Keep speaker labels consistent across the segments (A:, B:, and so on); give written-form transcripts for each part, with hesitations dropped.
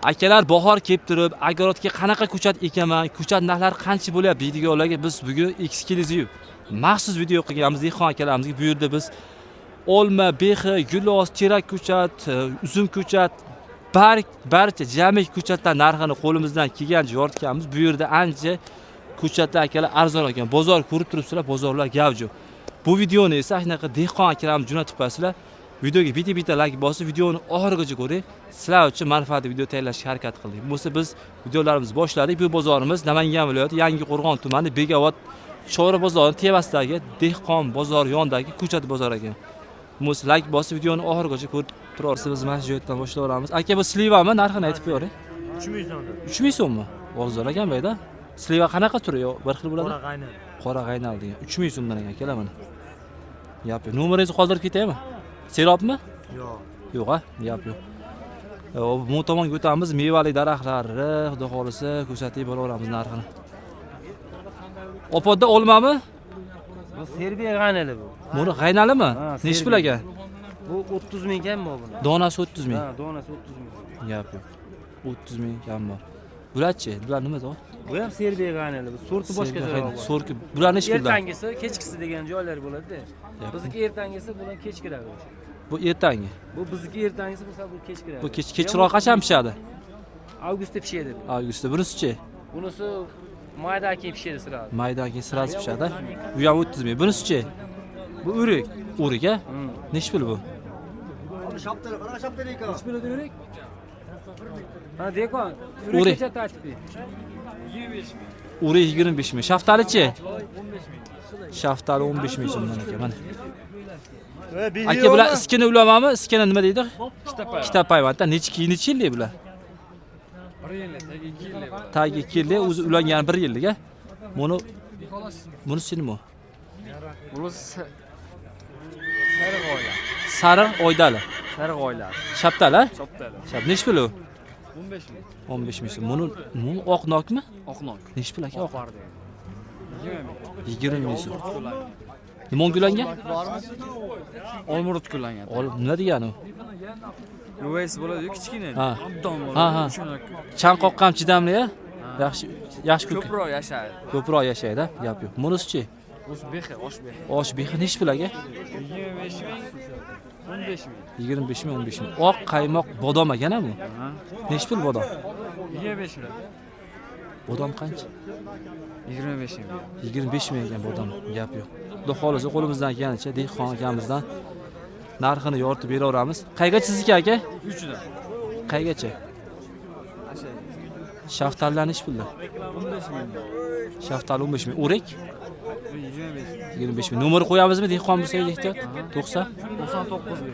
A: Akalar bahor kelib turib, agorodga qanaqa ko'chat ekaman, ko'chat narxlari qancha bo'lyapti deydiganlarga biz bugun eksklyuziv maxsus video qilganmiz dehqon akalarimizga. Bu yerda biz olma, behi, gilos, terak ko'chat, uzum ko'chat, barcha jamiki ko'chatlar narxini qo'limizdan kelgancha yoritganmiz. Bu yerda ancha ko'chatlar akalar arzon ekan. Bozor ko'rib turibsizlar, bozorlar gavjum. Bu videoni esa shunaqa dehqon akalarimiz jo'natib qo'yasizlar. Videoga bitta like bosib, videoni oxirigacha ko'ring. Sizlar uchun manfaatli video tayyorlashga harakat qildik. Bo'lsa biz videolarimizni boshladik. Bu bozorimiz Namangan viloyati Yangiqo'rg'on tumani Begavot Chora bozori tevasidagi dehqon bozor yonidagi ko'chat bozor ekan. Bo'lsa like bosib, videoni oxirigacha ko'rib turasiz. Biz mana shu joydan boshlayveramiz. Aka, bu slivami narxini aytib qo'ying.
B: 3000 so'mdan.
A: 3000 so'mmi? Bozor ekan bayda. Sliva qanaqa turi? Bir xil bo'ladi.
B: Qora qaynal.
A: Qora qaynal degan. 3000 so'mdan ekan akalar mana. Yap. Nomeringizni qoldirib ketaymi? Serobmi?
B: Yo'q.
A: Yo'q, ha? Yo'q. Bu tomonga o'tamiz. Mevali daraxtlarni, xudo xolisa, ko'rsatib bo'laveramiz narxini. Opodda olmami?
B: Bu Serbiya qaynali bu.
A: Buni qaynalimi? Nechi pul ekan?
B: Bu 30 ming kam bor buni.
A: Donasi 30 ming.
B: Ha, donasi 30 ming.
A: Gap yo'q. 30 ming kam bor. Bularchi? Bular nima to?
B: Bu ham Serbiya qaynali. Bu sorti boshqacha.
A: Sorti. Bular nechi puldan?
B: Ertangisi, kechkisi degan joylar bo'ladi-da. Bizniki ertangisi, bular kechkiradi.
A: Bu ertangi.
B: Bu bizniki ertangisi bo'lsa, bu kechkiradi.
A: Bu kechroq qachon pishadi?
B: Avgustda pishadi.
A: Avgustda. Bunisi-chi?
B: Bunisi mayda keyin pishadi sirasi.
A: Mayda keyin sirasi pishadi. Bu ham 30 ming. Bunisi-chi?
B: Bu o'rik.
A: O'rik, a? Nechi pul bu?
B: Nechi pul o'rik? Ha, dekon.
A: O'rik
B: O'rik aytib.
A: 25 ming. O'rik 25 ming. Shaftali-chi? 15 ming. Shaftali 15 ming so'mdan ekan mana. Aka, bular iskini ulamami? Iskini nima deydi? Kitapayvanda. Necha yillik bular?
B: 1 yillik, 2 yillik.
A: Tagi 2 yillik, o'zi ulangan 1 yillik, a? Bunisi nima?
B: Bunisi sariq oylar.
A: Sariq oydali.
B: Sariq oylar.
A: Shaptali, a?
B: Choptali.
A: Shap nechi pul u?
B: 15 ming.
A: 15 ming so'm. Buni oq nokmi?
B: Oq nok.
A: Nechi pul aka? Oq.
B: 20 ming.
A: 20 ming so'm. Nima gulangan?
B: Olmurut kullangan.
A: Nima degani u?
B: Luis bo'ladi, kichkina.
A: Ha.
B: Obdon
A: Ha.
B: bo'ladi.
A: Chanqoq ham chidamli, a? Yaxshi
B: Ko'proq yashaydi.
A: Ko'proq yashaydi, gap yo'q. Bunisi-chi?
B: O'z behi, osh behi.
A: Osh behi nechi pul aka?
B: 25 ming. 15 ming.
A: 25 ming, 15 ming. Oq qaymoq bodom ekan bu. Nechi pul bodom?
B: 25 ming.
A: Bodom qancha?
B: 25 ming.
A: 25 ming ekan bodom, gap yo'q. Xudo xolisa qo'limizdan kelganicha dehqon akamizdan narxini yoritib beraveramiz. Qaygacha sizniki aka?
B: 3 dan.
A: Qaygacha? Shaftalilar nechi pulda?
B: 15 ming.
A: Shaftali 15 ming. O'rik?
B: 25 ming.
A: 25 ming. Nomer qo'yamizmi dehqon bo'lsangiz ehtiyot? 90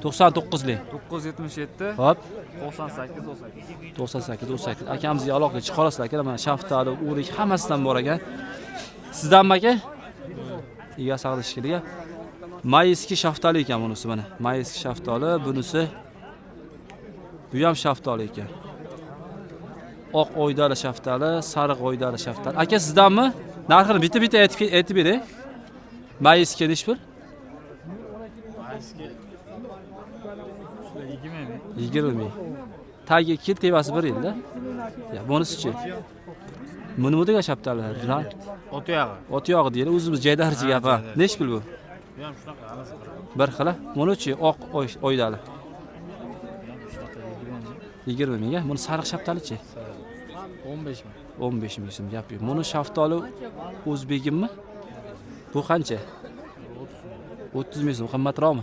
B: 99
A: lik.
B: 977
A: Hop.
B: 98
A: 98. Akamizga aloqaga chiqarasizlar aka. Mana shaftali, o'rik hammasidan bor ekan. Sizdanmi aka? Ega saqlashkiga. Mayski shaftali ekan bunisi mana. Mayski shaftali, bunisi bu ham shaftali ekan. Oq oydali shaftali, sariq oydali shaftali. Aka, sizdanmi? Narxini bitta aytib bering. Mayski nechi pul?
B: Mayski
A: 20 ming. Tagi 2 yil, tevasi 1 yilda. Ya, bunisi-chi? Bu nima degan shaftalilar?
B: Ot yog'i.
A: Ot yog'i deydi, o'zimiz joydarchi gap ha. Nechi pul bu?
B: Bu ham shunaqa, hammasi
A: bir xila. Buni-chi oq oydali. 20 ming. Buni sariq shaftali-chi?
B: 15 ming.
A: 15 ming so'm gap yo'q. Buni shaftali o'zbegimmi? Bu qancha? 30 ming so'm. Qimmatroqmi?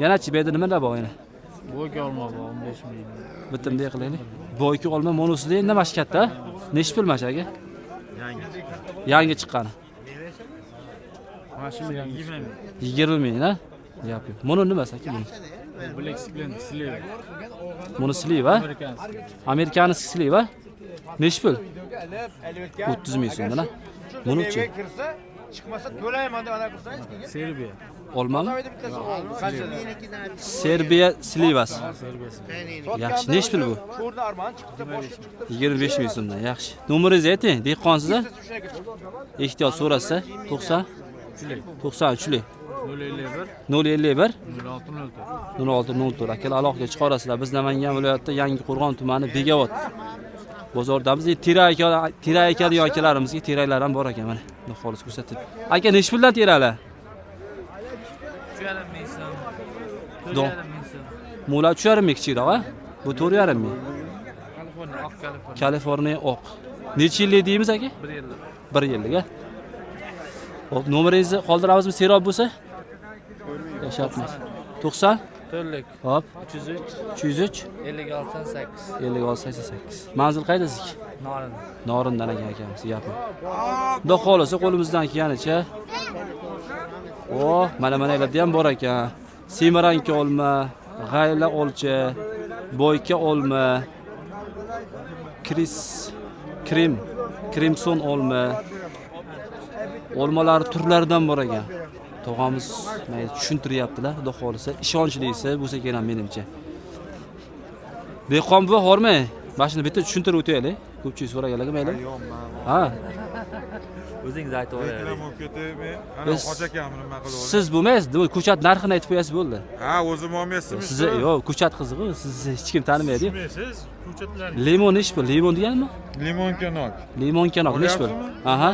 A: Yana-chi bu yerda nimalar bor yana?
B: Bo'yga olma bor 15 ming.
A: Bitimda qilaylik. Bo'yga olma monosida endi mash katta. Nechi pul mash aka? Yangi chiqqani.
B: Mana shu 20 ming.
A: 20 ming, ha? Gap yo'q. Buni nimasi aka buni?
B: Black Splendor Sliver.
A: Buni Sliver, Amerikanskiy Sliver. Nechi pul? 30 ming so'mdan, ha? Buni-chi?
C: Chiqmasa to'layman deb ana qilsangiz.
B: Serbiya.
A: Olmami? Serbiya Slivas. Yaxshi. Nechi pul bu?
C: Sho'rda armon chiqdi, boshqa chiqdi.
A: 25 ming so'mdan. Yaxshi. Nomeringizni ayting, dehqonsiz-a? Ehtiyot so'rasa 93lik. 051 0604 akalar aloqaga chiqarasizlar. Biz Namangan viloyatida Yangiqo'rg'on tumani Begavot bozordamiz. Terak ekadigan akalarimizga teraklar ham bor ekan, mana. Xudo xolis ko'rsatib. Aka nechi puldan teraklar?
B: 3,5 ming so'm.
A: Do.
B: 4,5 ming so'm.
A: Mo'lar 3,5 ming kichikroq, a? Bu 4,5 ming.
B: Kaliforniya, oq Kaliforniya.
A: Kaliforniya oq. Necha yillik deymiz aka?
B: 1 yillik.
A: 1 yillik, a? Hop, nomeringizni qoldiramizmi serob bo'lsa? Yashapmiz. 90
B: 4lik.
A: hop
B: 303
A: 303
B: 56
A: 5688. Manzil qayda sizniki?
B: Norin.
A: Norindan akamiz gapim. Xudo xolasa qo'limizdan kelganicha. Oh, mana-manalarda ham bor ekan. Semiranka olma, g'ayla olcha, boyka olma, Crimson olma. Olmalar turlaridan bor ekan. Tog'amiz menga tushuntiryaptilar. Xudo xolasa ishonchliisi bo'lsa kerak menimcha. Dehqon bu hormi? Mashina bitta tushuntirib o'taylik. Ko'pchilik so'raganlarga mayli. Ha.
D: O'zingiz aytib olaylik.
A: Siz bo'lmaysiz, ko'chat narxini aytib qo'yasiz bo'ldi.
C: Ha, o'zim olmaysizmi?
A: Siz yo'q, ko'chat qiziq-ku, sizni hech kim tanimaydi.
D: Siz ko'chatlar.
A: Limon ish bu, limon deganmi?
C: Limon kanok.
A: Limon kanok ish bu. Aha.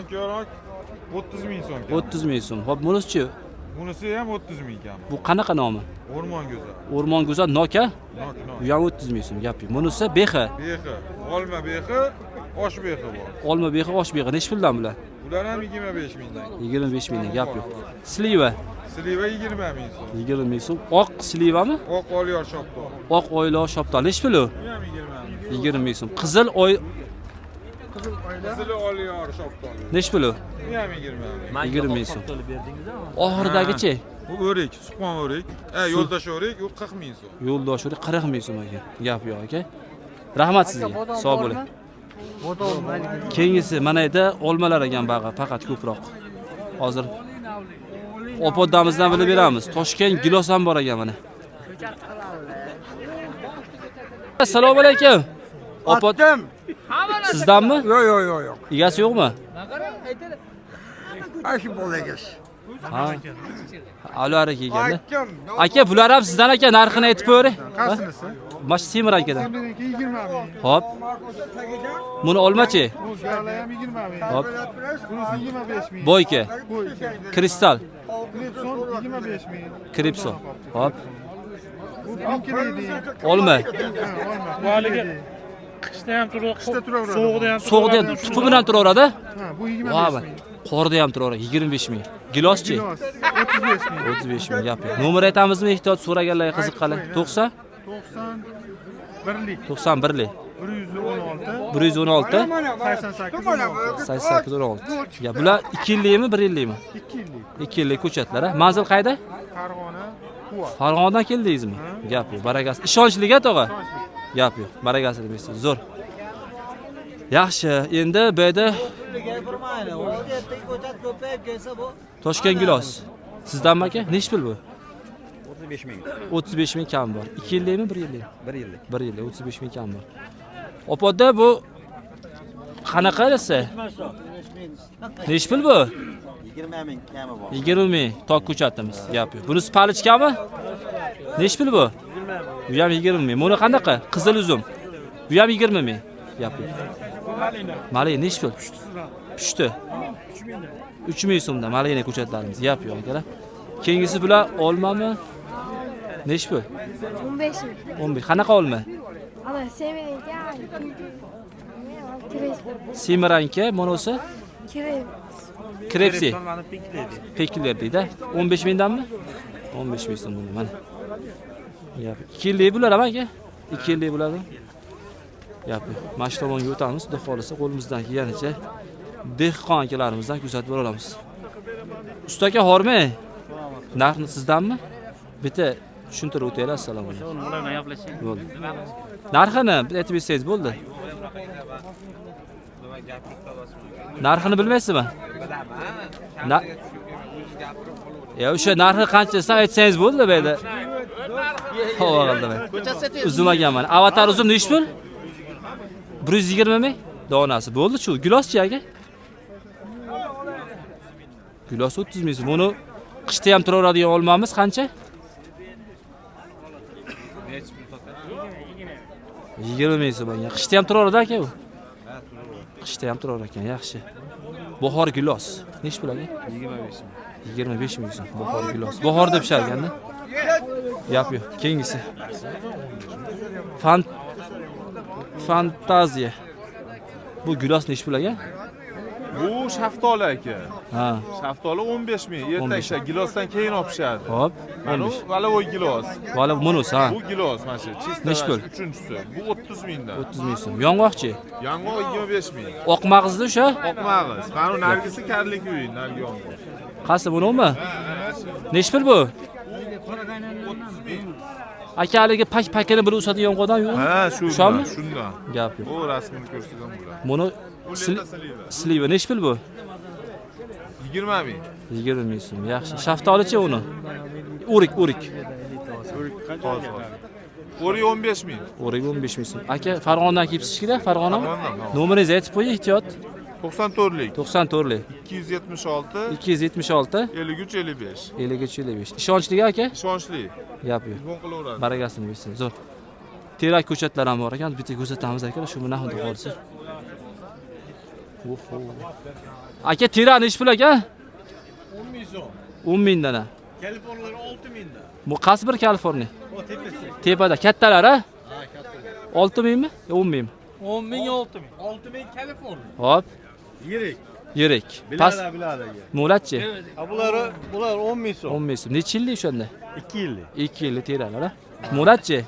C: 30 ming so'm.
A: 30 ming so'm. Hop, bunisi-chi?
C: Bunisi ham 30 ming kam.
A: Bu qanaqa nomi?
C: O'rmon go'zal.
A: O'rmon go'zal noka?
C: Nok.
A: Bu ham 30 ming so'm gap yo'q. Bunisi behi.
C: Behi, olma behi, osh behi bor.
A: Olma behi, osh behi. Necha puldan bular?
C: Bular ham 25 mingdan.
A: 25 mingdan gap yo'q. Sliva
C: Sliva 20 ming so'm.
A: 20 ming so'm. Oq slivami?
C: Oq olyor shopton.
A: Oq oylo shopton. Necha puli?
C: Bu ham 20 ming.
A: 20 ming so'm. Qizil oy
C: Qizil olyor shopton.
A: necha puli?
C: Bu ham 20 ming.
A: 20 ming so'm.
D: To'lib berdingizmi?
A: Oxiridagichi?
C: Bu o'rik, suqon o'rik. Yo'ldosh o'rik, u 40 ming so'm.
A: Yo'ldosh o'rik 40 ming so'm ekan. Gap yo'q aka. Rahmat sizga. Sog' bo'ling. Keyingisi mana yerda olmalar ekan bag'i, faqat ko'proq. Hozir opodamizdan bilib beramiz. Toshkent gilos ham bor ekan mana. Assalomu alaykum. Opod sizdanmi?
E: Yo'q.
A: Egasi yo'qmi?
E: Aşı bol eges.
A: Ha. Alari kelganda. Aka, bular ham sizdan aka, narxini aytib qo'ying.
E: Qasinisi?
A: Mash Semir akadan.
E: Benimki 20 ming.
A: Hop. Buni olmachi?
E: Bu galayam 20 ming.
A: Hop.
E: Bunisi 25 ming.
A: Boyka.
E: Bu
A: Kristal.
E: Clipson 25 ming.
A: Kripson. Hop.
E: Bu benimki neydi?
A: Olma.
E: Bu haligi
D: Qishda ham turib,
E: qishda turaveradi.
D: sovuqda ham
A: So'g'da ham tupi bilan turaveradi.
E: Ha, bu 25
A: Voy,
E: ming.
A: qorda ham turaveradi. 25 ming. Giloschi?
E: Gilos 35 ming.
A: 35 ming gap. Nomer aytamizmi? Ehtiyot so'raganlarga qiziqqanlar. 90
E: 91lik
A: 91lik
E: 116
A: 116
E: 88
A: 88 16. Ya bular 2 yillikmi, 1 yillikmi?
E: 2 yillik.
A: 2 yillik ko'chatlar. Manzil qayda?
E: Farg'ona, Quva.
A: Farg'onadan keldingizmi? Gap yo'q. Barakasi. Ishonchli-ga tog'a. Gap yo'q. Barakasi demaysiz. Zo'r. Yaxshi. Endi bu yerda Toshkent gilos. Sizdanmi aka? Nech pul bu?
F: 35 ming.
A: 35 ming kam bor. 2 yillikmi, 1 yillik?
F: 1 yillik.
A: 1 yillik 35 ming kam bor. Opoda bu qanaqa desa? Nech pul bu?
F: 20 ming kami bor.
A: 20 ming tok ko'chatimiz. Gap yo'q. Bunisi palichkami? Nech pul bu? Bu ham 20 ming. Buni qanaqa? Qizil uzum. Bu ham 20 ming. Gap yo'q. Malina nech pul? Pushti. 3 ming so'mdan malina ko'chatlarimiz. Gap yo'q akalar. Keyingisi bular olmami? Nech pul?
G: 15 ming.
A: 15. Qanaqa olma?
G: Ana Semiranka,
A: Semiranka, monosi Krepsi. Pekler deydi. 15 mingdanmi? 15 ming so'm buni mana. Gap. 2 yillik bular ham aka. 2 yillik bularmi? Gap. Mana shu tomonga o'tamiz. Xudo xolisa qo'limizdan kelganicha dehqon akalarimizdan kuzatib boramiz. Usta aka hormi? Narxni sizdanmi? Bitta tushuntirib o'taylik. Assalomu alaykum.
B: Ular bilan gaplashing.
A: Bo'ldi. Narxini aytib bersangiz bo'ldi. Narxini bilmaysizmi? Bilaman. Ya o'sha narxi qanchasidan aytsangiz bo'ldi bu yerda. Ho'p, uzum ekanman. Avatar uzum nech pul? 120 ming donasi. Bo'ldi-chu. Giloschi aka? Gilos 30 ming. Buni Qishda ham turaveradigan olmamiz qancha? 20 ming so'm. Qishda ham turaveradi aka u. Qishda ham turaverar ekan, yaxshi. Bahor gilos. Nech pul aka? 25 ming so'm. Bahor gilos. Bahorda pishar ekanda. Gap yo'q. Keyingisi. Fantaziya. Bu gilos nech pul aka?
H: Bu shaftoli aka.
A: Ha.
H: Shaftoli 15 ming. Ertakcha gilosdan keyin olib pishadi.
A: Hop.
H: Mana bu valovoy gilos.
A: Vala bunus ha.
H: Bu gilos mana shu.
A: Nech pul?
H: 3-chi. Bu 30 mingdan.
A: 30 ming so'm. Yong'oqchi.
H: Yong'oq 25 ming.
A: Oq mag'izli o'sha?
H: Oq mag'iz. Mana bu nargisi karlik uy, nargi yong'oq.
A: Qaysi bunimi? Nech pul bu?
H: 30 ming.
A: Aka haligi pakini bir usadi yong'oqdan yo'q.
H: Ha,
A: Shunmi?
H: Shundan.
A: Gap yo'q.
H: Bu rasmini ko'rsatgan bo'ladi.
A: Buni
H: Bu sliva.
A: sliva nech pul bu?
H: 20 ming.
A: 20 ming so'm. Yaxshi. Shaftolichi uni. O'rik.
H: Toza. O'ri 15 ming.
A: O'rik 15 ming so'm. Aka Farg'onadan kelibsiz-da, Farg'ona?
H: Farg'onadan.
A: Nomeringizni aytib qo'ying, ehtiyot.
H: 94lik.
A: 94lik.
H: 276
A: 276
H: 53 55.
A: 53 Ishonchli aka?
H: Ishonchli.
A: Gap yo'q.
H: Telefon qilaveradi.
A: Barakasini bersin. Zo'r. Terak ko'chatlar ham bor ekan. Bitta ko'rsatamiz aka, shu bilan xudo qolsa. Oho. Aka terak nech pul aka?
E: 10 ming so'm.
A: 10 mingdan.
E: Kaliforniyalar 6 mingdan.
A: Bu qaysi bir Kaliforniya?
E: O tepasi.
A: Tepada kattalar ha?
E: Ha, katta.
A: 6 mingmi? 10 mingmi?
E: 10 ming 6 ming. 6 ming Kaliforniya.
A: Hop,
E: Yirik.
A: yirik. Pas
E: Biladi.
A: mo'latchi?
E: Ha bular 10 ming so'm.
A: 10 ming so'm. Necha yillik o'shanda?
E: 2 yillik.
A: 2 yillik teraklar ha? Mo'latchi?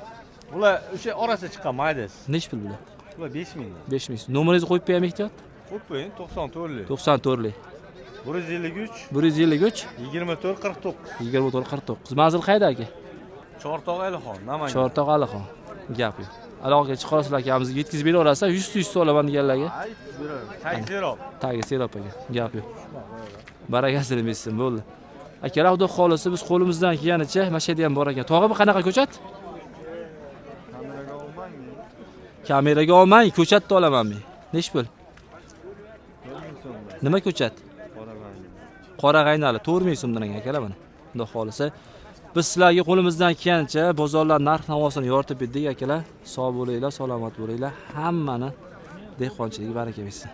E: Bular o'sha orasi chiqqan maydas.
A: Nech pul bular?
E: Bular 5 ming.
A: 5 ming so'm. Nomeringizni qo'yib qo'yam ehtiyot.
E: Qo'yib qo'ying 94lik.
A: 94lik.
E: 153
A: 153
E: 24 49.
A: 24 49. Manzil qayda aka?
E: Chortoq Alixon, Namangan.
A: Chortoq Alixon. Gap yo'q. Aloqaga chiqarasizlar akamizga yetkazib beraverasiz. 100 olaman deganlarga. Tagi serop aka. Gap yo'q. Barakasini bersin, bo'ldi. Akalar, xudo xolisa biz qo'limizdan kelganicha mana shu yerda ham bor ekan. Tog'i bu qanaqa ko'chat? Kameraga olmang, ko'chatni olaman men. Nech pul? Nima ko'chat? Qora g'aynali 4 ming so'mdan akalar mana. Xudo xolisa biz sizlarga qo'limizdan kelgancha bozorlar narx-navosini yoritib berdik akalar. Sog' bo'linglar, salomat bo'linglar. Hammani dehqonchilik baraka bersin.